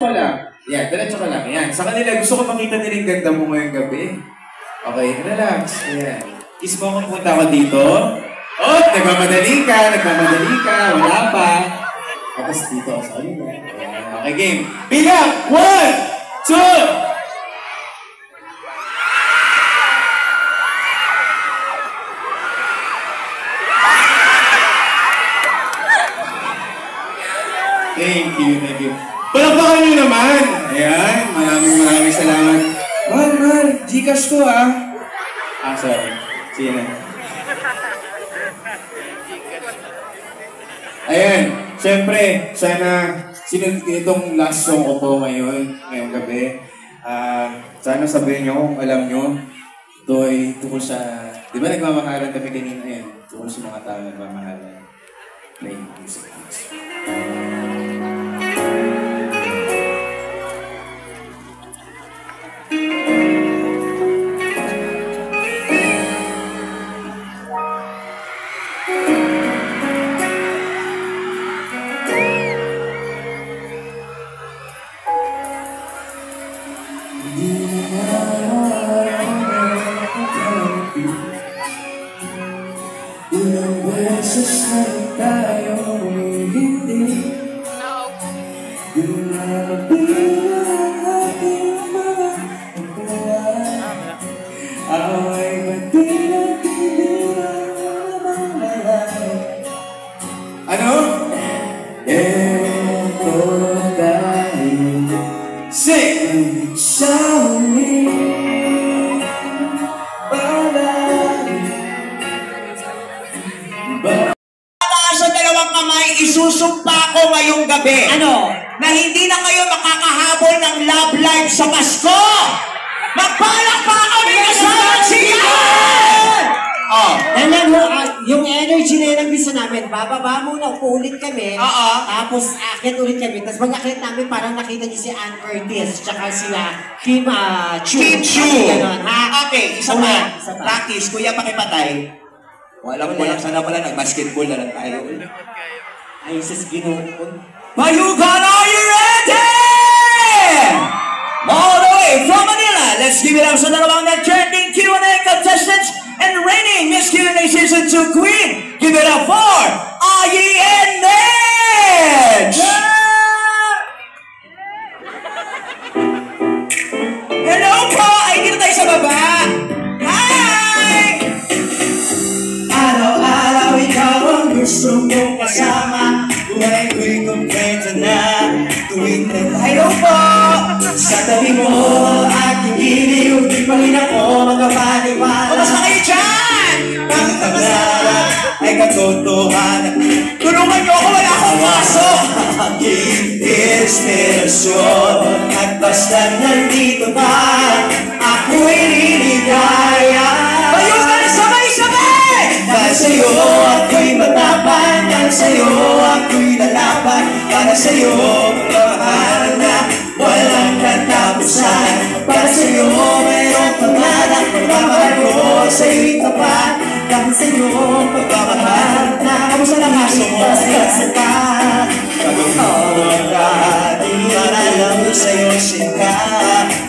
Wala. Yan, diretso ka lang. Yan. Sa kanila, gusto ko makita nila yung ganda mo ngayong gabi. Okay, relax. Ayan. Kiss mo kung punta ko dito. Oh, nagmamadali ka. Wala pa. Tapos dito ako sa kanila. Okay, game. Bilang! 1, 2! Thank you. Palakpakan nyo naman! Ayan, maraming salamat. Mahal, Gcash ko sorry. Sige na. Ayan, syempre, sana itong last song ko po ngayong gabi. Sana sabihin nyo kung alam nyo, ito ay tungkol sa, di ba nagmamahalan kami kanina yan? Tungkol sa mga tao nagmamahalan. Play music. Ilang beses na tayo hindi Di na mabilang ang ating mga pagkalaan Away ba di nagtibilang ang malay Ano? Ito tayo Sing! Sa huli Isusumpa ko ngayong gabi. Ano? Na hindi na kayo makakahabol ng love life sa Pasko! Magpalakpakan kami kasama siya! Oh. Yan yung energy na yun ang gusto namin. Bababa muna, ulit kami. Tapos akit ulit kami. Tapos pag akit namin, parang nakita niyo si Ann Curtis. Tsaka sila Kim Chu. Okay, isa pa. Practice, kuya pakipatay. Walang sana pala, nag-basketball na lang tayo. Ay, sis, ginoon. Bayugan, are you ready? All the way from Manila, let's give it up sa dalawang nag-trending Q&A contestants and reigning Miss Q&A Season 2 Queen. Give it up for Ayi and Nedge! Hello po! Ay, dito tayo sa baba! Hi! Araw-araw ikaw ang gusto mong kasama Buhay ko'y kumpleto na tuwing Hello po! Sa tabi mo, aking giliw Di pa rin ako magpapaniwala Kamusta kayo dyan? Ang pangarap ay katotohanan Tulungan niyo ako, wala akong kaso! Aking inspirasyon At basta nandito ka Ako'y liligaya Bayugan, sabay-sabay! Dahil sa'yo ako'y matapang Dahil sa'yo ako'y lalaban Para sa'yo magmamahal na walang katapusan Para sa'yo mayroong pangarap Pagmamahal ko sa'yo'y tapat Dahil sa'yo pagmamahal na kamusta lang aso mo sa ka Pagod mo ang dati Alam mo sa'yo sika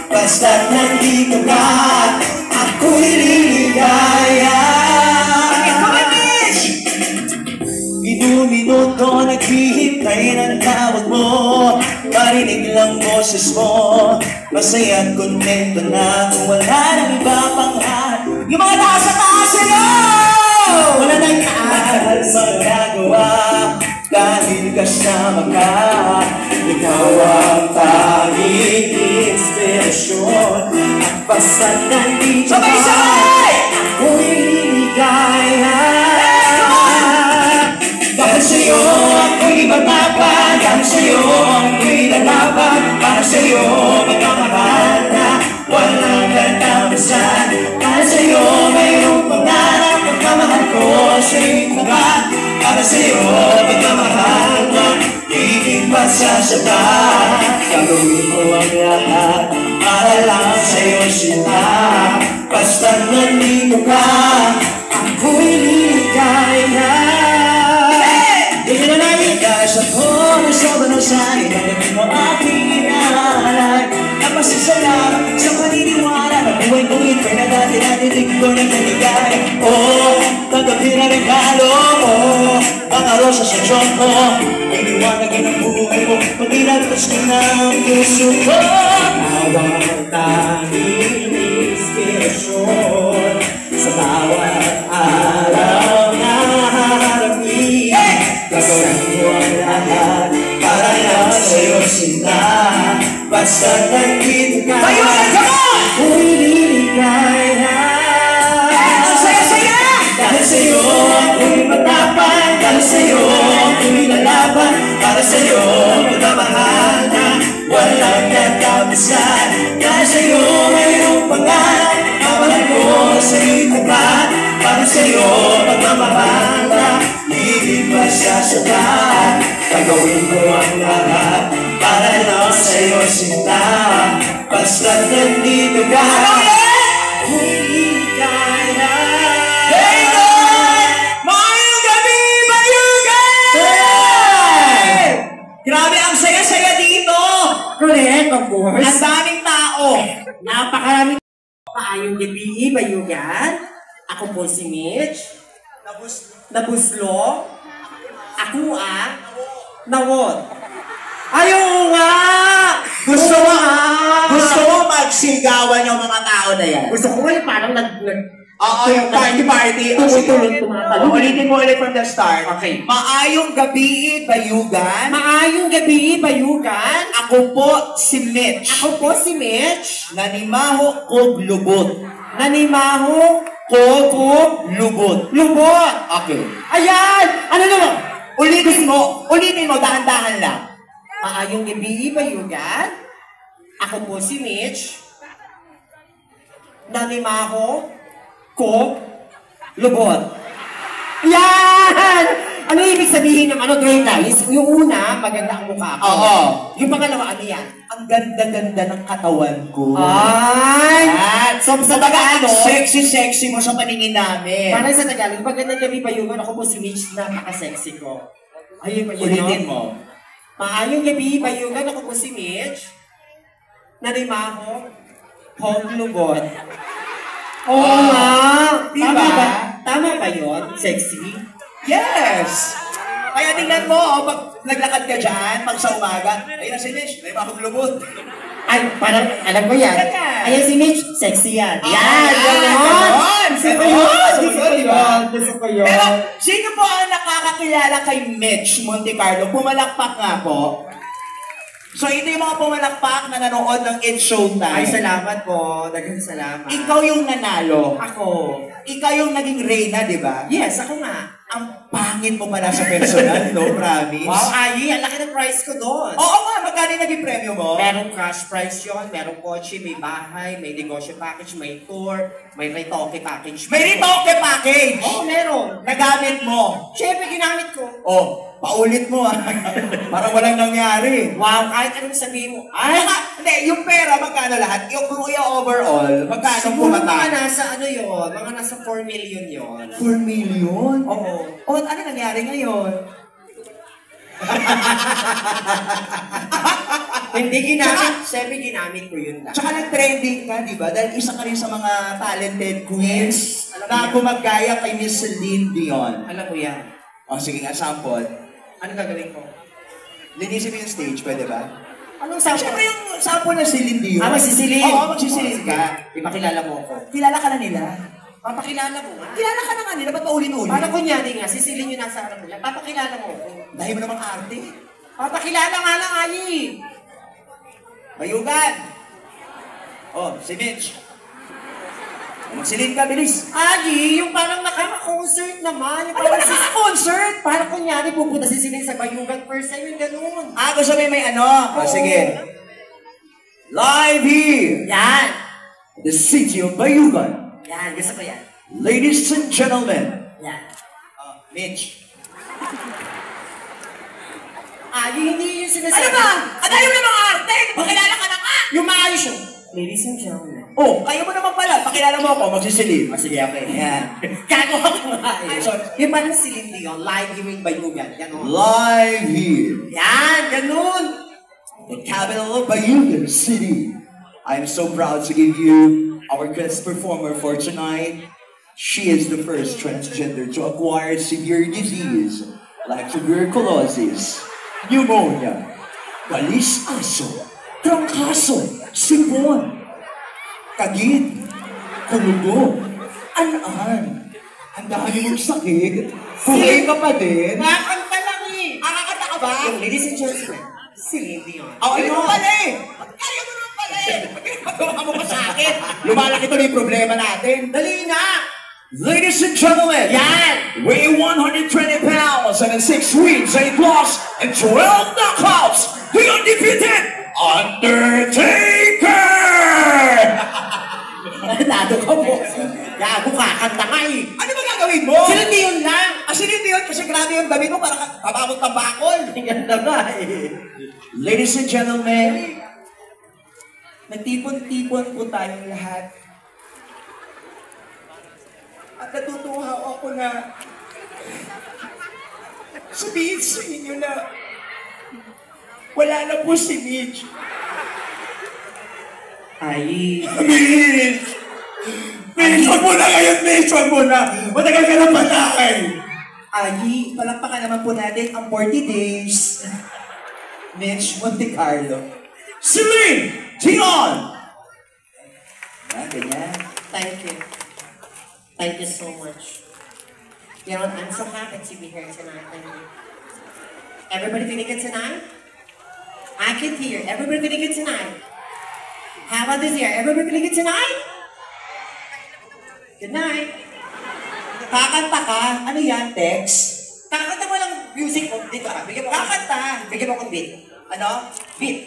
Basta't nandito ka Ako'y liligaya Minuto naghihintay ng tawag mo Marinig lang boses mo Masaya't kontento na Kung wala nang iba pang Yung mga taas sa taas sa'yo! Wala nang taas magagawa Dahil kasama ka Ikaw ang tanging inspirasyon At basta't nandito ka Sabay-sabay! Ako'y liligaya Dahil sa'yo ako'y matapang Dahil sa'yo ako'y lalaban Para sa'yo magmamahal na walang katapusan Dahil sa'yo mayroong pangarap Pagmamahal ko sa'yo'y tapat Para sa'yo magmamahal na higit pa sa sapat Gagawin mo ang lahat para lang sa'yo sila Basta't nandito ka Ako'y liligaya Sa phone, sa banasan, inagamin mo aking ina Oh, tanggapin ang regalo mo. Mga rosas sa tiyon ko, ay liwanagin ang buhay mo. Pag inagtas ko ng puso ko, awang tanging inspirasyon sa bawat araw na harapin. Gagawin ko ang lahat para lang sa'yo sinta. Basta nandito ka, ako'y liligaya. Dahil sa'yo ako'y matapang, dahil sa'yo ako'y lalaban, para sa'yo magmamahal na walang katapusan. Dahil sa'yo mayroong pangarap, mawala ko sa'yo'y tapat, para sa'yo magmamahal na hindi masasabat. Gagawin ko ang lahat para lang sa'yo sinta. Basta't nandito ka, ako'y ligaya. Maayong gabi, Bayugan! Grabe, ang saya-saya dito! Correct, of course. Ang daming tao! Napakaraming maayong gabi, Bayugan. Ako po si Mitch. Nabuslo. Ako nawot. Ayaw nga! Gusto mo magsigawan yung mga tao na yan? Gusto ko ngayon parang Oo, yung party. tumatalo. Ulitin mo ulit from the start. Okay. Maayong gabi, Bayugan. Maayong gabi, Bayugan. Ako po si Mitch. Ako po si Mitch. Nanimaho kog lubot. Nanimaho Lubot. lubot. Okay. Ayan! Ano naman? Ulitin mo, dahan-dahan lang. Maayong gabi, Bayugan. Ako po si Mitch. Nanimaho lubot. Yan! Ano ibig sabihin ng drawing guys? Yung una, maganda ang mukha ko. Oo. Yung pangalawa, ano yan? Ang ganda-ganda ng katawan ko. Ay! Yan. So, sa Tagalog, Sexy mo sa paningin namin. parang sa Tagalog, magandang gabi, Bayugan. Ako po si Mitch, napaka-sexy ko. Ayun, Ulitin mo. Maayong gabi, Bayugan. Ako po si Mitch. Nanimaho lubot. Oo nga! Diba? Tama ba yun? Sexy? Yes! Kaya tingnan mo, pag naglakad ka dyan, pag sa umaga, ayun na si Mitch, may lubot. Ay, parang, alam ko yan. Ganyan. Ayan si Mitch, sexy yan. Yan, ganon! Gusto ko yun! Gusto ko yun! Pero, sino po ang nakakakilala kay Mitch Monte Carlo? Pumalakpak nga po. So, ito yung mga pumalakpak na nanood ng It's Showtime. Ay, salamat po. Daghang salamat. Ikaw yung nanalo. Ako. Ikaw yung naging reyna, di ba? Yes, ako nga. Ang pangit mo pala sa personal, no? Promise. Wow, Ayi, ang laki ng price ko doon. Oo nga, magkano yung naging premyo mo? Merong cash price yon, merong kotse, may bahay, may negosyo package, may tour, may retoke package. May retoke package! Oo, meron. Nagamit mo. Siyempre, ginamit ko. Oh, paulit mo ah. Parang walang nangyari. Wow, kahit anong sabihin mo. Ay, hindi, yung pera, magkano lahat? Yung overall, magkano Siguro mga pumata? nasa mga nasa 4 million yon. 4 million? Oo. Oh, ano nangyari ngayon? Hindi ginamit, siyempre ginamit ko yun lang. Tsaka nag-trending ka, di ba? Dahil isa ka rin sa mga talented queens Alam na mo yan. gumagaya kay Miss Celine Dion. Alam ko yan. O, sige nga, sample. Ano gagawin ko? Linisin mo yung stage, pwede ba? Anong sample? Siyempre yung sample ng Celine Dion. Magsisilin. Oo, magsisilin ka. Ipakilala mo ako. Kilala ka na nila. Papakilala mo nga. Kilala ka na nga nila, ba't paulit-ulit? Para kunyari nga, sisilin yung nasa harap mo lang. Papakilala mo ako. Dahil mo namang arte. Papakilala nga lang, Ali. Bayugan! Oh, si Mitch. Magsilin ka, bilis. Ali, yung parang nakaka-concert naman. Yung parang Concert! Parang kunyari pupunta si Silin sa Bayugan first time yung ganun. Ah, gusto mo yung may ano? Oo. Sige. Live here, Yan. the city of Bayugan. Yan, gusto ko yan. Ladies and gentlemen. Yan. Mitch. Ali, hindi yung sinasabi. Ano ba? Ano yung mga arte? Pakilala ka na nga! Yung maayos yun. Ladies and gentlemen. Oh, kayo mo naman pala. Pakilala mo ako, magsisilin. Sige, okay. Yan. Gagawa ko nga. Yung parang Celine Dion, live here in Bayugan. Ganon. Live here, Yan, ganun. the capital of Bayugan City. I'm so proud to give you our guest performer for tonight. She is the first transgender to acquire severe disease like tuberculosis, pneumonia, balisaso, trangkaso, sipon, kagid, kulugo, an-an. Ang dami mong sakit. Buhay ka pa din. Kakanta lang eh. Kakanta ka ba? Ladies and gentlemen, Celine Dion. Ayun mo pala eh. Ayaw mo naman pala eh. Magawa mo pa sa akin. Lumalaki tuloy yung problema natin. Dali na. Ladies and gentlemen, Yan. weigh 120 pounds and in 6 wins, 8 loss, and 12 knockouts, the undefeated Undertaker! Nado ka mo. Gago ka, kanta ka eh. Ano ba gagawin mo? Celine Dion lang. Celine Dion kasi grabe yung damit mo para kabamot ng bakol. Ganda nga eh. Ladies and gentlemen, Nagtipon-tipon po tayong lahat. At natutuwa ako na sabihin sa inyo na wala na po si Mitch. Ay. Mitch! Mitch, wag mo na ngayon, Mitch! Wag mo na! Matagal ka na patay! Ay, palakpakan naman po natin ang 40 days. Mitch Monte Carlo. Celine Dion! Ganyan. Thank you. Thank you so much. You know, I'm so happy to be here tonight. Thank you. Everybody feeling good tonight? I can hear. Everybody feeling good tonight? How about this here? Everybody feeling good tonight? Good night. Kakanta ka? Ano yan, Tex? Kakanta mo lang music mo. Dito ka. Bigyan mo ko. Kakanta! Bigyan mo akong beat. Ano? Beat.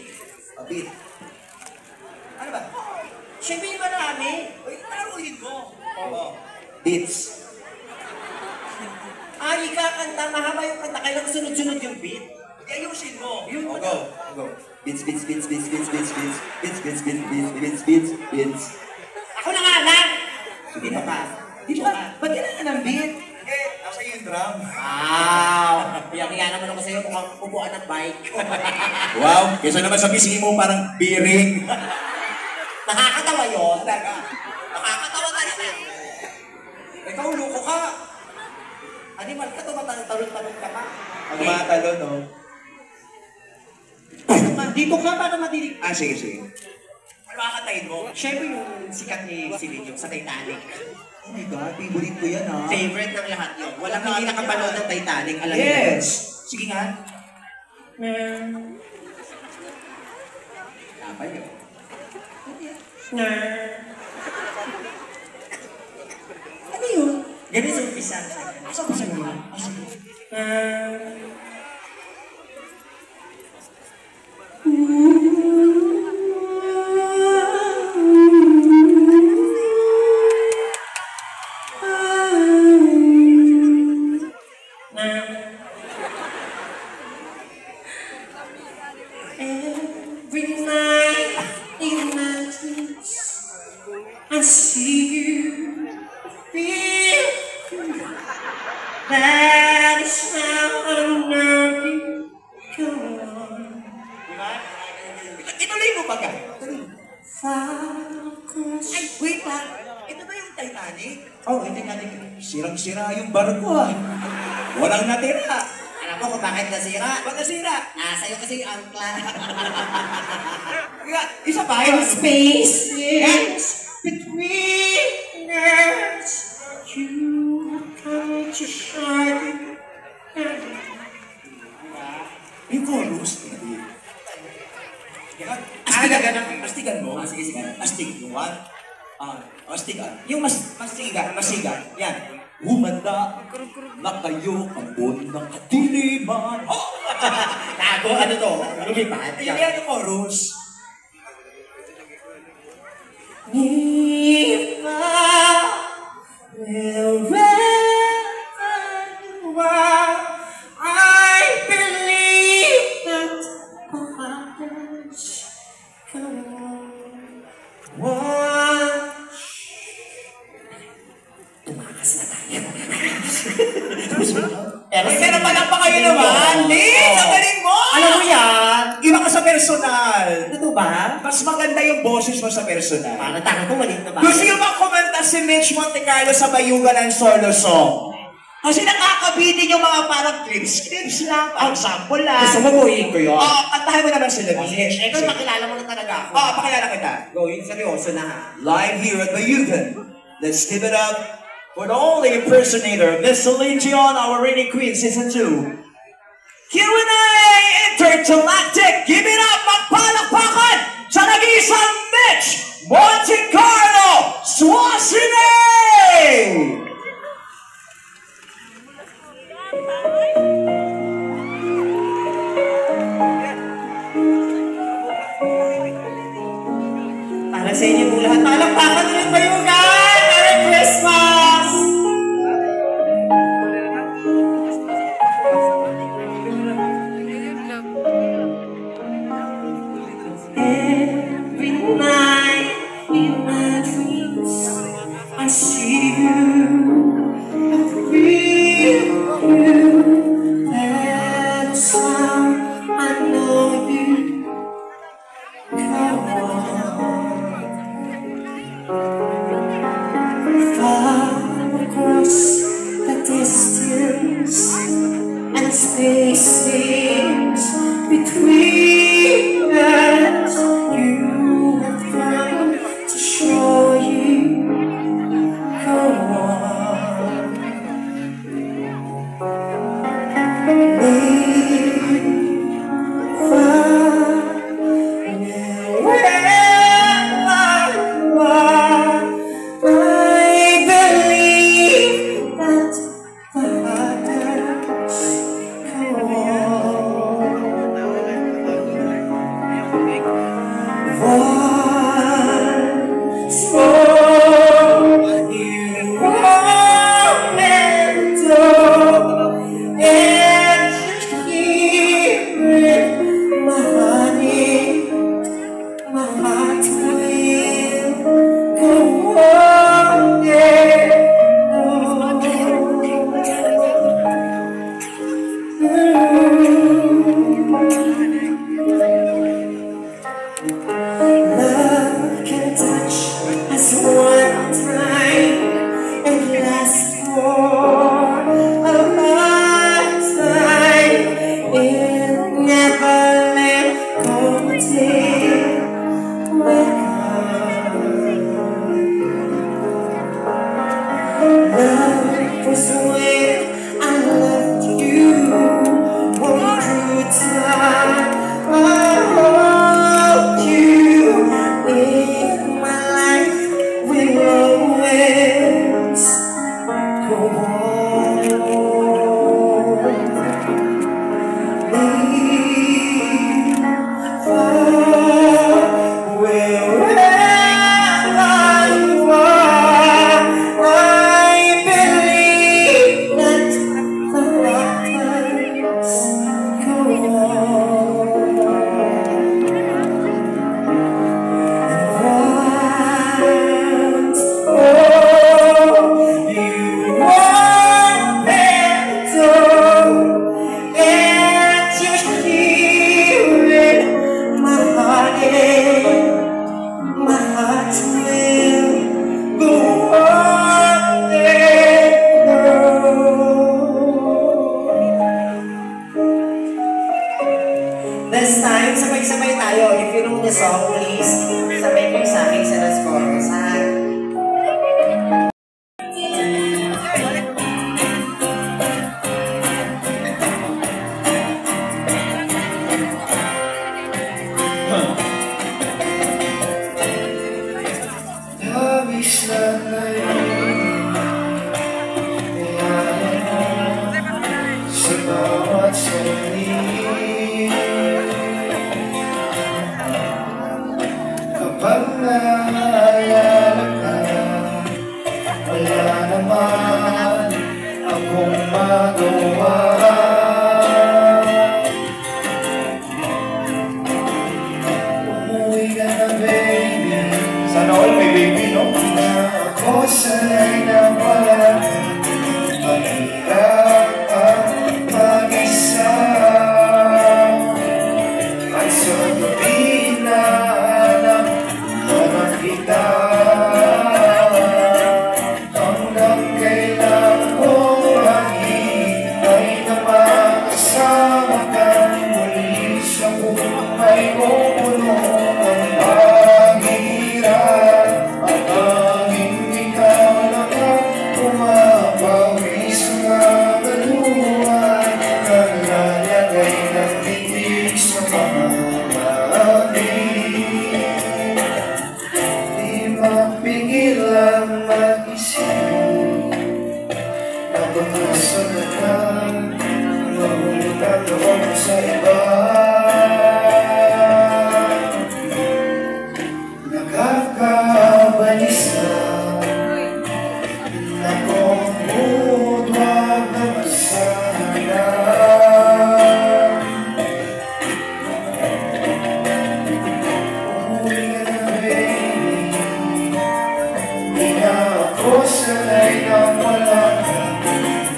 A beat. Ano ba? Siyempre yung marami. Uy, taruhin mo. Oo. Beats. Ay, ikakanta. Mahaba yung kanta. Kailangan sunod-sunod yung beat. Ayusin mo. Yun mo Go. Go. Beats, beats, beats, beats, beats, beats, beats, beats, beats, beats, beats, beats, beats, beats. Ako na nga lang. Sige na ka. Di ba? Ba't kailangan ng beat? Eh, nasa yung drum. Wow! Kaya naman ako sa'yo mukhang upuan ng bike. Wow, kesa naman sa pisngi mo parang bearing. Nakakatawa yun. Nakakatawa talaga. Ikaw, loko ka. Animal ka, tumatalon-talon ka pa. Ang matalo, no? Dito ka para madinig. Ah, sige, sige. Ano kakatayin mo? Siyempre yung sikat ni Celine yung sa Titanic. Oh my God, favorite ko yan, ha? Favorite ng lahat yun. Walang hindi nakapanood ng Titanic. Alam niyo. Yes! Sige nga. Tama yun. Ano yun? Ganun sa umpisa. Asa ba sa naman? Every night in my dreams, I see you, feel you. That is how I know you. Come on. Ituloy mo ba ka? Focus. Ay, wait lang. Ito ba yung Titanic? Oh, yung Titanic. Sirang-sira yung barko, ah. Walang natira. Alam mo kung bakit nasira? Ba't nasira? Sa'yo kasi yung angkla. Isa pa In yun. space, yes, between us, you come to shine. Yung chorus. Astigan mo. Sige, sige. Astig. Yung one. Astigan. Yung masigan. Yan. Humanda na kayo ang buwan ng kadiliman. Oh! Tago, ano to? Lumipad? Yan yung chorus. If wherever you are, I believe that others come on. Tumakas na tayo. Ay, kaya naman pa kayo naman. Liz, ang galing mo! Alam mo yan? Iba ka sa personal. Totoo ba? Mas maganda yung boses mo sa personal. Para taka ko, maliit na ba? Gusto nyo bang kumanta si Mitch Montecarlo sa bayugan ng solo song? Kasi nakakabitin yung mga parang clips lang. Ang sample lang. Gusto mo buuin ko yun? Oo, kantahin mo naman sila, Mitch. Ito, makilala mo na talaga ako. Oo, pakilala kita. Going seryoso na ha. Live here at Bayugan. Let's give it up for the only impersonator, Miss Celine Dion, our reigning queen, season 2. Q&A Intergalactic! Give it up! Magpalakpakan sa nag-iisang Mitch Montecarlo Suasine! Para sa inyo po lahat, palakpakan ulit Bayugan! Merry Christmas! Every night in my dreams I see you, I feel you. That's how I know you. Come on, far across the distance and spaces between us. You have come to show you. Go on, live far wherever you are. I believe that the others go once more you open the door and hear it, my honey, my heart will go on Love can touch us one time and last for a lifetime. It never let go till we're gone. Love was when I loved you, one good time. I hold you in my life, will always go on. Leave far wherever you are. I believe that the waters go on. Once more you open the door and you hear it, my heart will go on and on. This time, sabay-sabay tayo. If you know the song, please, sabay kayo sa akin sa last chorus, ha? Labis na ngayon, kailangan mo sa bawat sandali. Kapag naalala ka, wala naman akong magawa. Umuwi ka na, baby. Sana all may baby, no? Na ako sanay na wala. Mahirap ang mag-isa. At sa gabi na umuwi ka na, baby. Di na ako sanay na wala ka.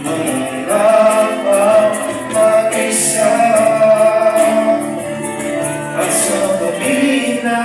Mahirap ang mag-isa. At sa gabi na